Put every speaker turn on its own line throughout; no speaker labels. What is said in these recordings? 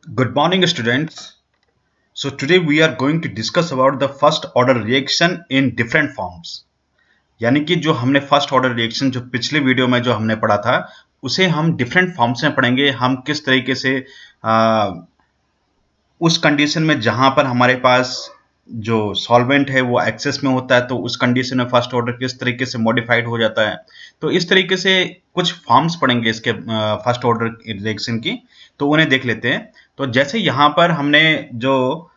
Good morning, students. So today we are going to discuss about the first order reaction in different forms. यानी कि जो हमने first order reaction जो पिछले video में जो हमने पढ़ा था उसे हम डिफरेंट फॉर्म्स में पढ़ेंगे। हम किस तरीके से उस कंडीशन में जहां पर हमारे पास जो सॉल्वेंट है वो एक्सेस में होता है तो उस कंडीशन में फर्स्ट ऑर्डर किस तरीके से मॉडिफाइड हो जाता है। तो इस तरीके से कुछ फॉर्म्स पढ़ेंगे इसके फर्स्ट ऑर्डर रिएक्शन की, तो उन्हें देख लेते हैं। तो जैसे यहां पर हमने जो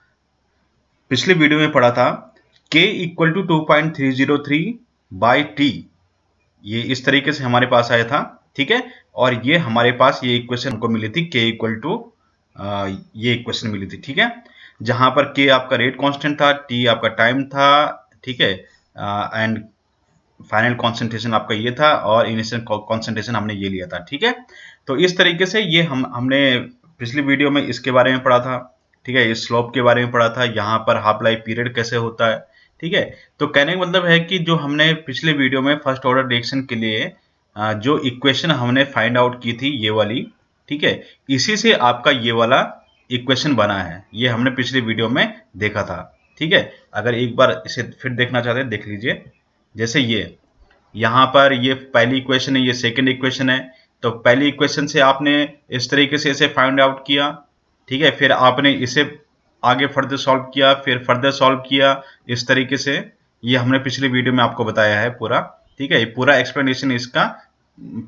पिछले वीडियो में पढ़ा था K equal to 2.303 by T, ये इस तरीके से हमारे पास आया था, ठीक है। और ये हमारे पास ये इक्वेशन हमको मिली थी K इक्वल टू ये इक्वेशन मिली थी, ठीक है। जहां पर K आपका रेट कांस्टेंट था, T आपका टाइम था, ठीक है, एंड फाइनल कॉन्सेंट्रेशन आपका ये था और इनिशियल कॉन्सेंट्रेशन हमने ये लिया था, ठीक है। तो इस तरीके से ये हमने पिछली वीडियो में इसके बारे में पढ़ा था, ठीक है, इस स्लोप के बारे में पढ़ा था, यहाँ पर हाफ लाइफ पीरियड कैसे होता है, ठीक है। तो कहने का मतलब है कि जो हमने पिछले वीडियो में फर्स्ट ऑर्डर रिएक्शन के लिए जो इक्वेशन हमने फाइंड आउट की थी ये वाली, ठीक है, इसी से आपका ये वाला इक्वेशन बना है। ये हमने पिछले वीडियो में देखा था, ठीक है। अगर एक बार इसे फिर देखना चाहते हैं देख लीजिए। जैसे ये यहाँ पर ये पहली इक्वेशन है, ये सेकंड इक्वेशन है। तो पहली इक्वेशन से आपने इस तरीके से इसे फाइंड आउट किया, ठीक है। फिर आपने इसे आगे फर्दर सॉल्व किया, फिर फर्दर सॉल्व किया इस तरीके से। ये हमने पिछले वीडियो में आपको बताया है पूरा, ठीक है। ये पूरा एक्सप्लेनेशन इसका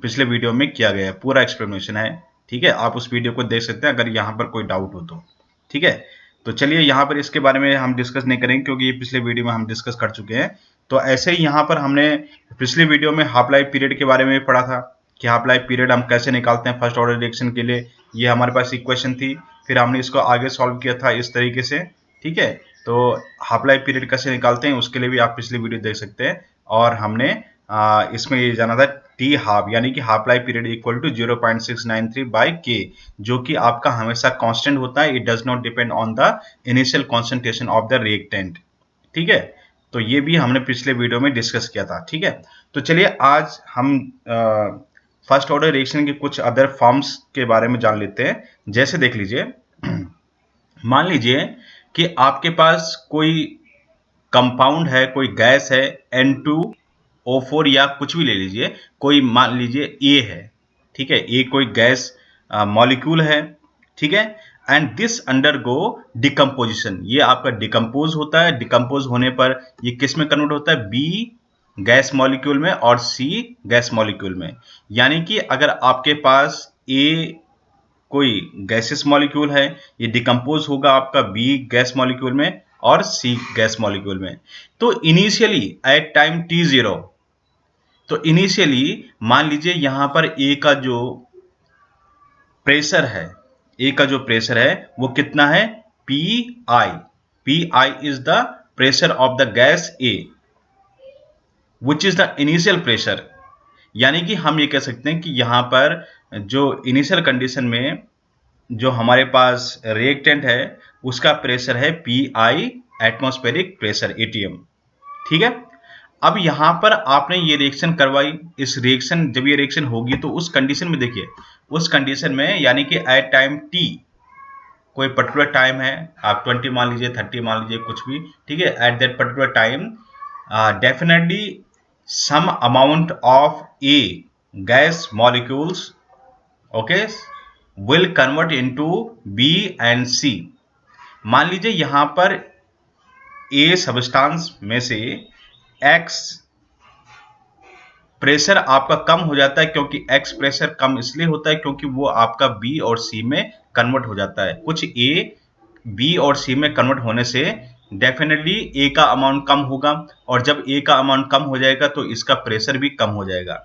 पिछले वीडियो में किया गया है, पूरा एक्सप्लेनेशन है, ठीक है। आप उस वीडियो को देख सकते हैं अगर यहाँ पर कोई डाउट हो तो, ठीक है। तो चलिए यहाँ पर इसके बारे में हम डिस्कस नहीं करेंगे क्योंकि ये पिछले वीडियो में हम डिस्कस कर चुके हैं। तो ऐसे ही यहाँ पर हमने पिछले वीडियो में हाफ लाइफ पीरियड के बारे में पढ़ा था कि हाफ लाइफ पीरियड हम कैसे निकालते हैं फर्स्ट ऑर्डर रिएक्शन के लिए। ये हमारे पास इक्वेशन थी, फिर हमने इसको आगे सॉल्व किया था इस तरीके से, ठीक है। तो हाफ लाइफ पीरियड कैसे निकालते हैं उसके लिए भी आप पिछली वीडियो देख सकते हैं। और हमने इसमें ये जाना था टी हाफ, यानी कि half life period equal to 0.693 by K, जो कि आपका हमेशा कांस्टेंट होता है। It does not depend on the initial concentration of the reactant, ठीक है। तो ये भी हमने पिछले वीडियो में डिस्कस किया था, ठीक है। तो चलिए आज हम फर्स्ट ऑर्डर रिएक्शन के कुछ अदर फॉर्म्स के बारे में जान लेते हैं। जैसे देख लीजिए, मान लीजिए कि आपके पास कोई कंपाउंड है, कोई गैस है N2O4 या कुछ भी ले लीजिए, कोई मान लीजिए A है, ठीक है। A कोई गैस मॉलिक्यूल है, ठीक है। एंड दिस अंडरगो डिकम्पोजिशन, ये आपका डिकम्पोज होता है। डिकम्पोज होने पर ये किस में कन्वर्ट होता है? B गैस मॉलिक्यूल में और C गैस मॉलिक्यूल में। यानी कि अगर आपके पास A कोई गैसेस मॉलिक्यूल है, ये डिकम्पोज होगा आपका B गैस मॉलिक्यूल में और C गैस मॉलिक्यूल में। तो इनिशियली एट टाइम t0, तो इनिशियली मान लीजिए यहां पर A का जो प्रेशर है, A का जो प्रेशर है वो कितना है? PI। PI is the pressure of the gas A which is the initial pressure. यानी कि हम ये कह सकते हैं कि यहां पर जो इनिशियल कंडीशन में जो हमारे पास रिएक्टेंट है उसका प्रेशर है PI एटमॉस्फेरिक प्रेशर ATM, ठीक है। अब यहां पर आपने ये रिएक्शन करवाई, इस रिएक्शन जब ये रिएक्शन होगी तो उस कंडीशन में देखिए, उस कंडीशन में यानी कि एट टाइम T, कोई पर्टिकुलर टाइम है, आप 20 मान लीजिए, 30 मान लीजिए, कुछ भी, ठीक है। At that particular time definitely some amount of A gas molecules, okay, will convert into B and C। मान लीजिए यहां पर A सबस्टांस में से X प्रेशर आपका कम हो जाता है, क्योंकि X प्रेशर कम इसलिए होता है क्योंकि वो आपका B और C में कन्वर्ट हो जाता है। कुछ A B और C में कन्वर्ट होने से डेफिनेटली A का अमाउंट कम होगा, और जब A का अमाउंट कम हो जाएगा तो इसका प्रेशर भी कम हो जाएगा।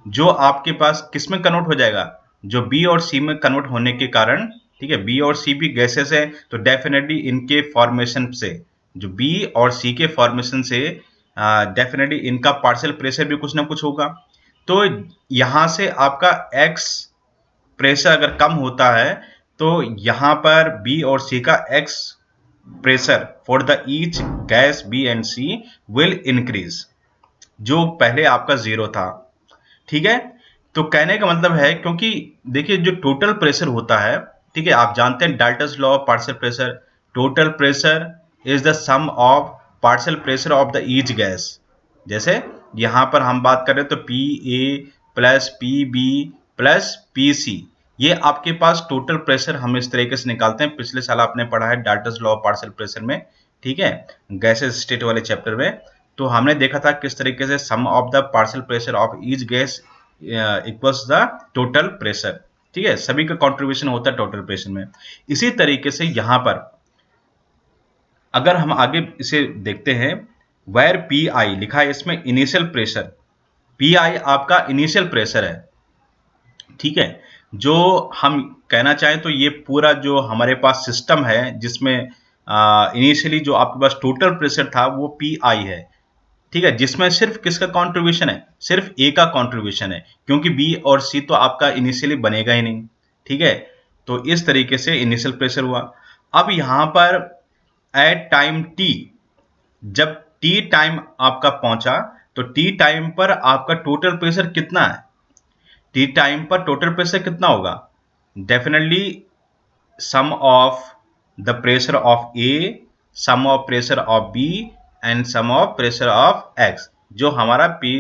जो आपके पास किस में कन्वर्ट हो जाएगा? जो B और C में कन्वर्ट होने के कारण, ठीक है, B और C भी गैसेस है, तो डेफिनेटली इनके फॉर्मेशन से, जो B और C के फॉर्मेशन से डेफिनेटली इनका पार्शियल प्रेशर भी कुछ ना कुछ होगा। तो यहां से आपका X प्रेशर अगर कम होता है तो यहां पर B और C का X pressure for the each gas B and C will increase, जो पहले आपका 0 था, ठीक है। तो कहने का मतलब है, क्योंकि देखिए जो टोटल प्रेशर होता है ठीक है, आप जानते हैं Dalton's law of partial pressure, total pressure is the sum of partial pressure of the each gas. जैसे यहां पर हम बात कर रहे हैं तो P A plus P B plus P C, ये आपके पास टोटल प्रेशर हम इस तरीके से निकालते हैं। पिछले साल आपने पढ़ा है Dalton's law of partial pressure में, ठीक है, गैसेस स्टेट वाले चैप्टर में। तो हमने देखा था किस तरीके से sum of the partial pressure of each gas equals the total pressure, ठीक है, सभी का कंट्रीब्यूशन होता है टोटल प्रेशर में। इसी तरीके से यहां पर अगर हम आगे इसे देखते हैं, वेयर पी आई लिखा है इसमें इनिशियल प्रेशर, पी आई आपका इनिशियल प्रेशर है, ठीक है। जो हम कहना चाहें तो ये पूरा जो हमारे पास सिस्टम है जिसमें इनिशियली जो आपके पास टोटल प्रेशर था वो पी आई है, ठीक है, जिसमें सिर्फ किसका कंट्रीब्यूशन है, सिर्फ ए का कंट्रीब्यूशन है, क्योंकि बी और सी तो आपका इनिशियली बनेगा ही नहीं, ठीक है। तो इस तरीके से इनिशियल प्रेशर हुआ। अब यहां पर एट टाइम टी, जब टी टाइम आपका पहुंचा तो टी टाइम पर आपका टोटल प्रेशर कितना है, टी टाइम पर टोटल प्रेशर कितना होगा, definitely sum of the pressure of A, sum of pressure of B and sum of pressure of X, जो हमारा P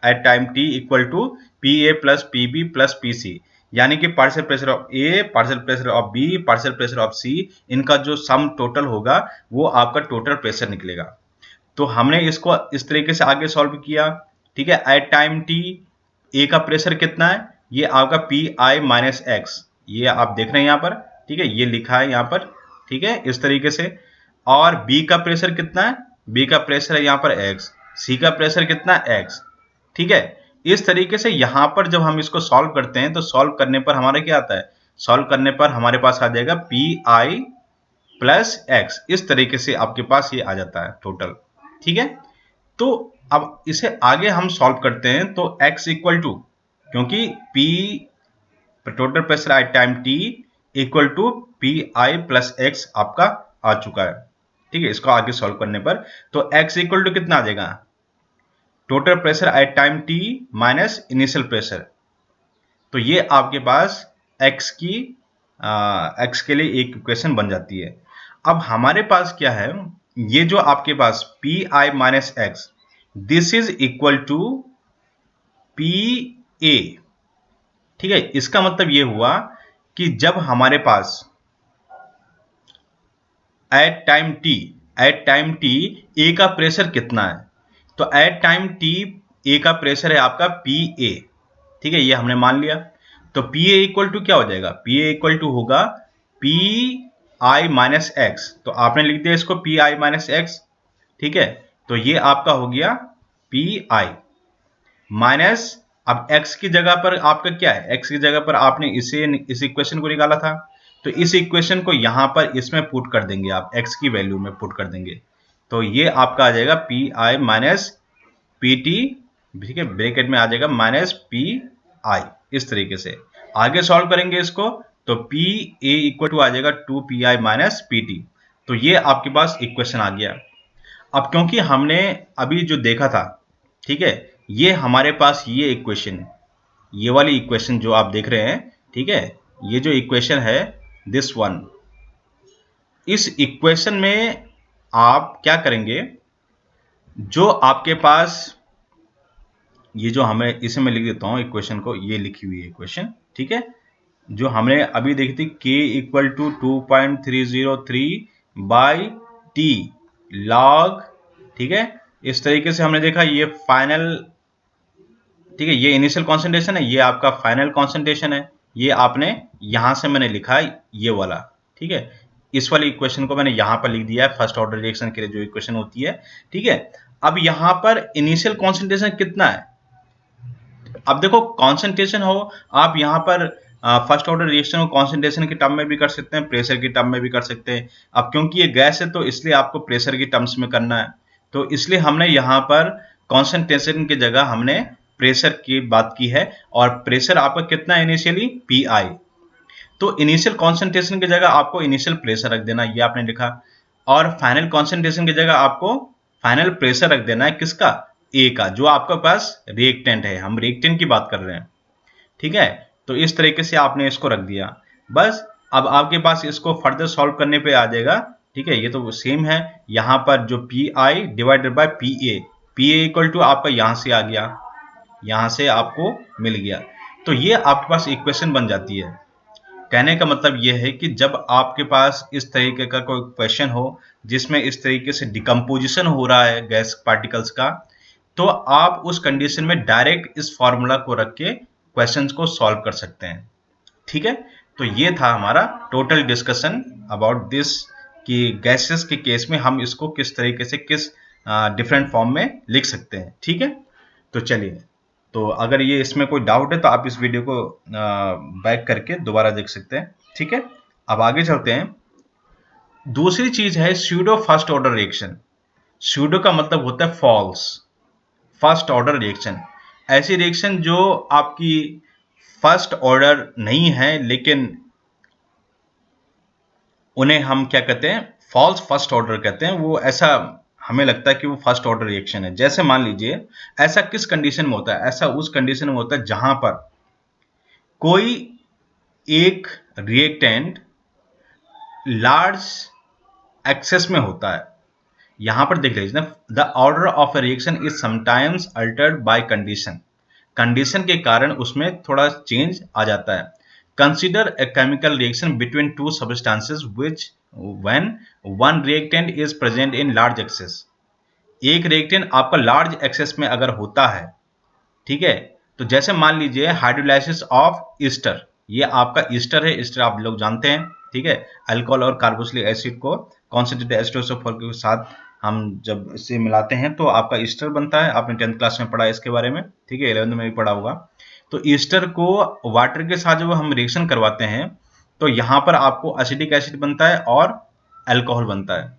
at time T equal to P A plus P B plus P C, यानी कि partial pressure of A, partial pressure of B, partial pressure of C, इनका जो sum total होगा वो आपका total pressure निकलेगा। तो हमने इसको इस तरीके से आगे सॉल्व किया, ठीक है। एट टाइम टी ए का प्रेशर कितना है, ये आपका पी आई माइनस एक्स, ये आप देख रहे हैं यहाँ पर, ठीक है, ये लिखा है यहाँ पर, ठीक है, इस तरीके से। और बी का प्रेशर कितना है, बी का प्रेशर है यहाँ पर एक्स, सी का प्रेशर कितना है एक्स, ठीक है। इस तरीके से यहाँ पर जब हम इसको सॉल्व करते हैं तो सॉल्व करने पर हमारा क्या आता है, सॉल्व करने पर हमारे पास आ जाएगा पी आई प्लस एक्स, इस तरीके से आपके पास ये आ जाता है टोटल, ठीक है। तो अब इसे आगे हम सॉल्व करते हैं तो x इक्वल टू, क्योंकि P total pressure at time t equal to P I plus X आपका आ चुका है, ठीक है। इसको आगे सॉल्व करने पर तो x इक्वल टू कितना आ जाएगा, total pressure at time t minus initial pressure. तो ये आपके पास x के लिए एक इक्वेशन बन जाती है। अब हमारे पास क्या है, ये जो आपके पास P I minus X, this is equal to P A, ठीक है। इसका मतलब ये हुआ कि जब हमारे पास एट टाइम टी ए का प्रेशर कितना है, तो एट टाइम टी ए का प्रेशर है आपका पी ए, ठीक है, ये हमने मान लिया। तो पी ए इक्वल टू क्या हो जाएगा, पी ए इक्वल टू होगा पी आई माइनस एक्स, तो आपने लिख दिया इसको पी आई माइनस एक्स, ठीक है। तो ये आपका हो गया पी आई माइनस, अब x की जगह पर आपका क्या है, x की जगह पर आपने इस इक्वेशन को निकाला था, तो इस इक्वेशन को यहां पर इसमें पुट कर देंगे आप, x की वैल्यू में पुट कर देंगे, तो ये आपका आ जाएगा P I minus P T, ठीक है, ब्रैकेट में आ जाएगा माइनस पी आई। इस तरीके से आगे सॉल्व करेंगे इसको तो पी ए इक्वल टू आ जाएगा 2 P I minus P T. तो ये आपके पास इक्वेशन आ गया। अब क्योंकि हमने अभी जो देखा था, ठीक है, ये हमारे पास ये इक्वेशन, ये वाली इक्वेशन जो आप देख रहे हैं, ठीक है, ये जो इक्वेशन है दिस वन, इस इक्वेशन में आप क्या करेंगे, जो आपके पास ये जो हमें, इसे मैं लिख देता हूं इक्वेशन को, ये लिखी हुई है इक्वेशन, ठीक है, जो हमने अभी देखी थी k equal to 2.303 by T log, ठीक है, इस तरीके से हमने देखा ये फाइनल, ठीक है, ये इनिशियल कॉन्सेंट्रेशन है, ये आपका फाइनल कॉन्सेंट्रेशन है, ये आपने यहां से मैंने लिखा है ये वाला, ठीक है, इस वाली इक्वेशन को मैंने यहां पर लिख दिया है फर्स्ट ऑर्डर रिएक्शन के लिए जो इक्वेशन होती है, ठीक है। अब यहां पर इनिशियल कॉन्सेंट्रेशन कितना है, अब देखो कॉन्सेंट्रेशन हो, आप यहां पर फर्स्ट ऑर्डर रिएक्शन को कॉन्सेंट्रेशन के टर्म में भी कर सकते हैं, प्रेशर के टर्म में भी कर सकते हैं। अब क्योंकि ये गैस है तो इसलिए आपको प्रेशर के टर्म्स में करना है, तो इसलिए हमने यहाँ पर कॉन्सेंट्रेशन की जगह हमने प्रेशर की बात की है, और प्रेशर आपका कितना है इनिशियली पी आई, तो इनिशियल कॉन्सेंट्रेशन की जगह आपको इनिशियल प्रेशर रख देना, ये आपने लिखा, और फाइनल कॉन्सेंट्रेशन की जगह आपको फाइनल प्रेशर रख देना है, किसका, ए का, जो आपके पास रिएक्टेंट है, हम रिएक्टेंट की बात कर रहे हैं, ठीक है। तो इस तरीके से आपने इसको रख दिया बस। अब आपके पास इसको फर्दर सॉल्व करने पे आ जाएगा, ठीक है, ये तो सेम है। यहाँ पर जो P I divided by P A equal to आपका यहाँ से आ गया, यहाँ से आपको मिल गया। तो ये आपके पास इक्वेशन बन जाती है। कहने का मतलब ये है कि जब आपके पास इस तरीके का कोई क्वेश्चन हो जिसमें इस तरीके से डिकम्पोजिशन हो रहा है गैस पार्टिकल्स का, तो आप उस कंडीशन में डायरेक्ट इस फॉर्मूला को रख के क्वेश्चंस को सॉल्व कर सकते हैं, ठीक है। तो ये था हमारा टोटल डिस्कशन अबाउट दिस कि गैसेस के केस में हम इसको किस तरीके से किस डिफरेंट फॉर्म में लिख सकते हैं, ठीक है। तो चलिए, तो अगर ये इसमें कोई डाउट है तो आप इस वीडियो को बैक करके दोबारा देख सकते हैं, ठीक है। अब आगे चलते हैं। दूसरी चीज है pseudo first order reaction. Pseudo का मतलब होता है फॉल्स फर्स्ट ऑर्डर रिएक्शन। ऐसी रिएक्शन जो आपकी फर्स्ट ऑर्डर नहीं है, लेकिन उन्हें हम क्या कहते हैं, फॉल्स फर्स्ट ऑर्डर कहते हैं। वो ऐसा हमें लगता है कि वो फर्स्ट ऑर्डर रिएक्शन है। जैसे मान लीजिए, ऐसा किस कंडीशन में होता है, ऐसा उस कंडीशन में होता है जहां पर कोई एक रिएक्टेंट लार्ज एक्सेस में होता है। यहां पर देख लीजिए, the order of a reaction is sometimes altered by condition. Condition के कारण उसमें थोड़ा चेंज आ जाता है। Consider a chemical reaction between two substances which when one reactant is present in large excess। एक रिएक्टेंट आपका लार्ज एक्सेस में अगर होता है, ठीक है, तो जैसे मान लीजिए हाइड्रोलाइसिस ऑफ ईस्टर। ये आपका ईस्टर है, ईस्टर आप लोग जानते हैं, ठीक है। अल्कोहल और कार्बोक्सिलिक एसिड को कॉन्सेंट्रेटेड एसिटोसल्फर के साथ हम जब इसे मिलाते हैं तो आपका ईस्टर बनता है। आपने 10th क्लास में पढ़ा है इसके बारे में, ठीक है, 11th में भी पढ़ा होगा। तो ईस्टर को वाटर के साथ जब हम रिएक्शन करवाते हैं तो यहां पर आपको एसिटिक एसिड बनता है और अल्कोहल बनता है।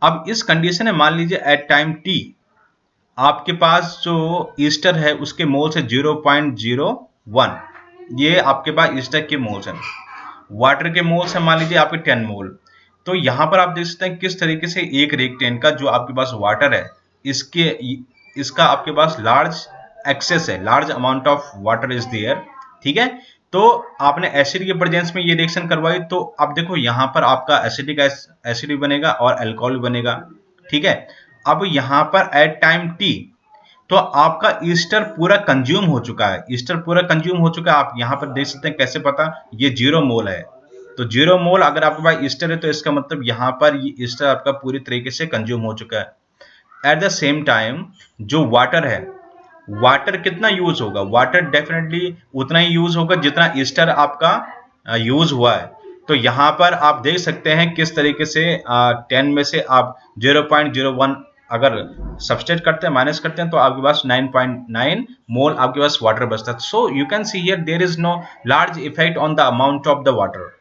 अब इस कंडीशन में मान लीजिए एट टाइम टी आपके पास जो ईस्टर है उसके मोल्स है 0.01। ये आपके पास ईस्टर के मोल्स हैं। वाटर के मोल्स है मान लीजिए आपके 10 मोल। तो यहां पर आप देख सकते हैं किस तरीके से एक रिएक्टेंट का जो आपके पास वाटर है, इसका आपके पास लार्ज एक्सेस है, large amount of water is there, ठीक है। तो आपने एसिड के प्रेजेंस में ये रिएक्शन करवाई, तो अब देखो यहां पर आपका एसिडिक एसिड भी बनेगा और अल्कोहल भी बनेगा, ठीक है। अब यहां पर एट टाइम टी तो आपका ईस्टर पूरा कंज्यूम हो चुका है। ईस्टर पूरा कंज्यूम हो चुका है। आप यहां पर देख सकते हैं, कैसे पता, ये 0 मोल है। तो 0 मोल अगर आपके पास ईस्टर है तो इसका मतलब यहां पर ये ईस्टर आपका पूरी तरीके से कंज्यूम हो चुका है। एट द सेम टाइम जो वाटर है, वाटर कितना यूज होगा, वाटर डेफिनेटली उतना ही यूज होगा जितना ईस्टर आपका यूज हुआ है। तो यहां पर आप देख सकते हैं किस तरीके से 10 में से आप 0.01 अगर सब्सट्रैक्ट करते हैं, माइनस करते हैं, तो आपके पास 9.9 मोल आपके पास वाटर बचता है। So you can see here there is no large effect on the amount of the water.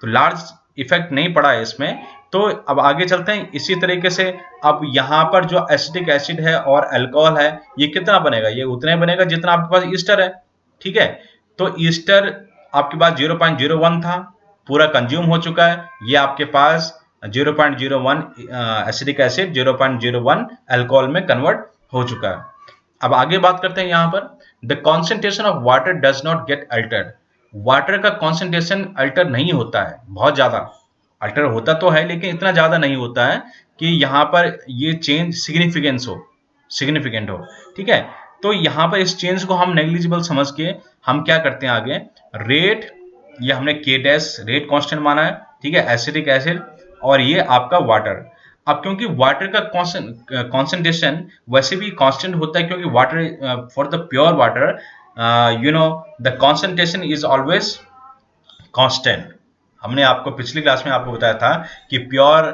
तो लार्ज इफेक्ट नहीं पड़ा है इसमें। तो अब आगे चलते हैं। इसी तरीके से अब यहाँ पर जो एसिटिक एसिड है और अल्कोहल है, ये कितना बनेगा, ये उतना ही बनेगा जितना आपके पास ईस्टर है, ठीक है। तो ईस्टर आपके पास 0.01 था, पूरा कंज्यूम हो चुका है। ये आपके पास 0.01 एसिडिक एसिड 0.01 अल्कोहल में कन्वर्ट हो चुका है। अब आगे बात करते हैं यहाँ पर, the concentration of water does not gate Altered. Water का कॉन्सेंट्रेशन अल्टर नहीं होता है, बहुत ज्यादा अल्टर होता तो है लेकिन इतना ज्यादा नहीं होता है कि यहाँ पर ये चेंज सिग्निफिकेंट हो, ठीक है। तो यहाँ पर इस चेंज को हम नेग्लिजिबल समझ के हम क्या करते हैं आगे, रेट, ये हमने के डैश रेट कांस्टेंट माना है, ठीक है, एसिडिक एसिड, और ये आपका वाटर। अब क्योंकि वाटर का कॉन्सेंट्रेशन वैसे भी कांस्टेंट होता है, क्योंकि water for the pure water you know the concentration is always constant. हमने आपको पिछली क्लास में आपको बताया था कि प्योर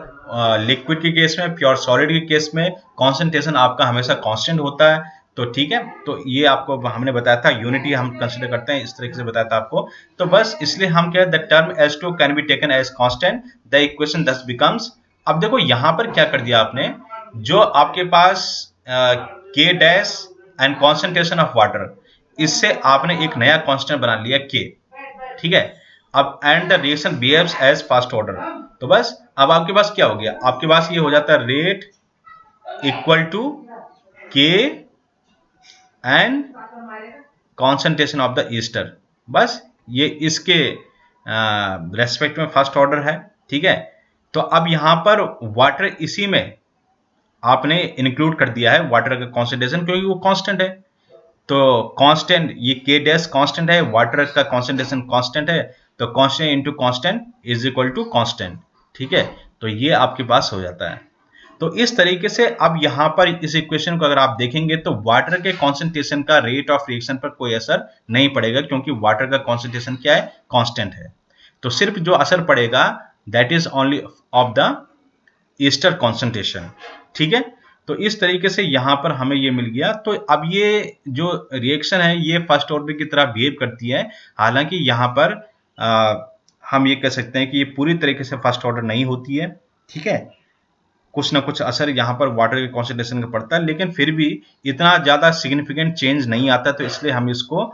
लिक्विड के केस में, प्योर सॉलिड के केस में कॉन्सेंट्रेशन आपका हमेशा कांस्टेंट होता है। तो ठीक है, तो ये आपको हमने बताया था, यूनिटी हम कंसीडर करते हैं, इस तरीके से बताया था आपको। तो बस इसलिए हम क्या, the term H2 can be taken as constant, the equation thus becomes. अब देखो यहां पर क्या कर दिया आपने, जो आपके पास K dash and concentration of water, इससे आपने एक नया कांस्टेंट बना लिया K, ठीक है। अब and the reaction behaves as first order. तो बस अब आपके पास क्या हो गया, आपके पास ये हो जाता है rate equal to K and concentration of the ester. बस ये इसके रेस्पेक्ट में फर्स्ट ऑर्डर है, ठीक है। तो अब यहां पर वाटर इसी में आपने इंक्लूड कर दिया है वाटर का कॉन्सेंट्रेशन, क्योंकि वो कांस्टेंट है। तो कांस्टेंट, ये के डैश कांस्टेंट है, वाटर का कॉन्सेंट्रेशन कांस्टेंट है, तो constant into constant is equal to constant, ठीक है। तो ये आपके पास हो जाता है। तो इस तरीके से अब यहां पर इस इक्वेशन को अगर आप देखेंगे तो वाटर के कॉन्सेंट्रेशन का रेट ऑफ रिएक्शन पर कोई असर नहीं पड़ेगा, क्योंकि वाटर का कॉन्सेंट्रेशन क्या है, कांस्टेंट है। तो सिर्फ जो असर पड़ेगा that is only of the Easter concentration, ठीक है। तो इस तरीके से यहां पर हमें ये मिल गया। तो अब ये जो रिएक्शन है ये फर्स्ट ऑर्डर की तरह बिहेव करती है, हालांकि यहां पर हम ये कह सकते हैं कि ये पूरी तरीके से फर्स्ट ऑर्डर नहीं होती है, ठीक है। कुछ ना कुछ असर यहाँ पर वाटर के कॉन्सेंट्रेशन का पड़ता है, लेकिन फिर भी इतना ज्यादा सिग्निफिकेंट चेंज नहीं आता, तो इसलिए हम इसको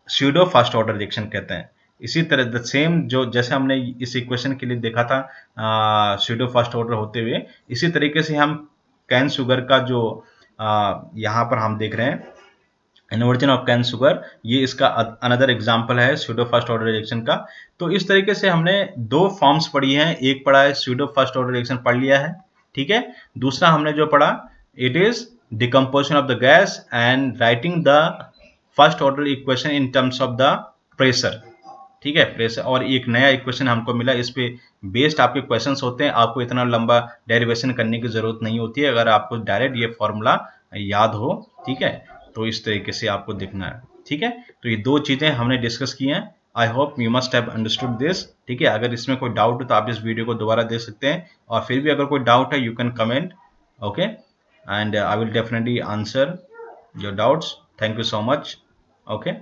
स्यूडो फर्स्ट ऑर्डर रिएक्शन कहते हैं। इसी तरह द सेम जो जैसे हमने इस इक्वेशन के लिए देखा था स्यूडो फर्स्ट ऑर्डर होते हुए, इसी तरीके से हम कैन शुगर का जो यहाँ पर हम देख रहे हैं इन्वर्जन ऑफ कैन शुगर, ये इसका अनदर एग्जांपल है स्यूडो फर्स्ट ऑर्डर रिएक्शन का। तो इस तरीके से हमने दो फॉर्म्स पढ़ी हैं, एक पढ़ा है स्यूडो फर्स्ट ऑर्डर रिएक्शन पढ़ लिया है, ठीक है। दूसरा हमने जो पढ़ा it is decomposition of the gas and writing the first order equation in terms of the pressure, ठीक है, प्रेशर। और एक नया इक्वेशन हमको मिला, इस पे बेस्ड आपके क्वेश्चंस होते हैं, आपको इतना लंबा डेरिवेशन करने की जरूरत नहीं होती है अगर आपको डायरेक्ट ये फॉर्मूला याद हो, ठीक है। तो इस तरीके से आपको देखना है, ठीक है। तो ये दो चीजें हमने डिस्कस की हैं। I hope you must have understood this, ठीक है। अगर इसमें कोई डाउट हो तो आप इस वीडियो को दोबारा देख सकते हैं, और फिर भी अगर कोई डाउट है you can comment, okay, and I will definitely answer your doubts. Thank you so much, okay.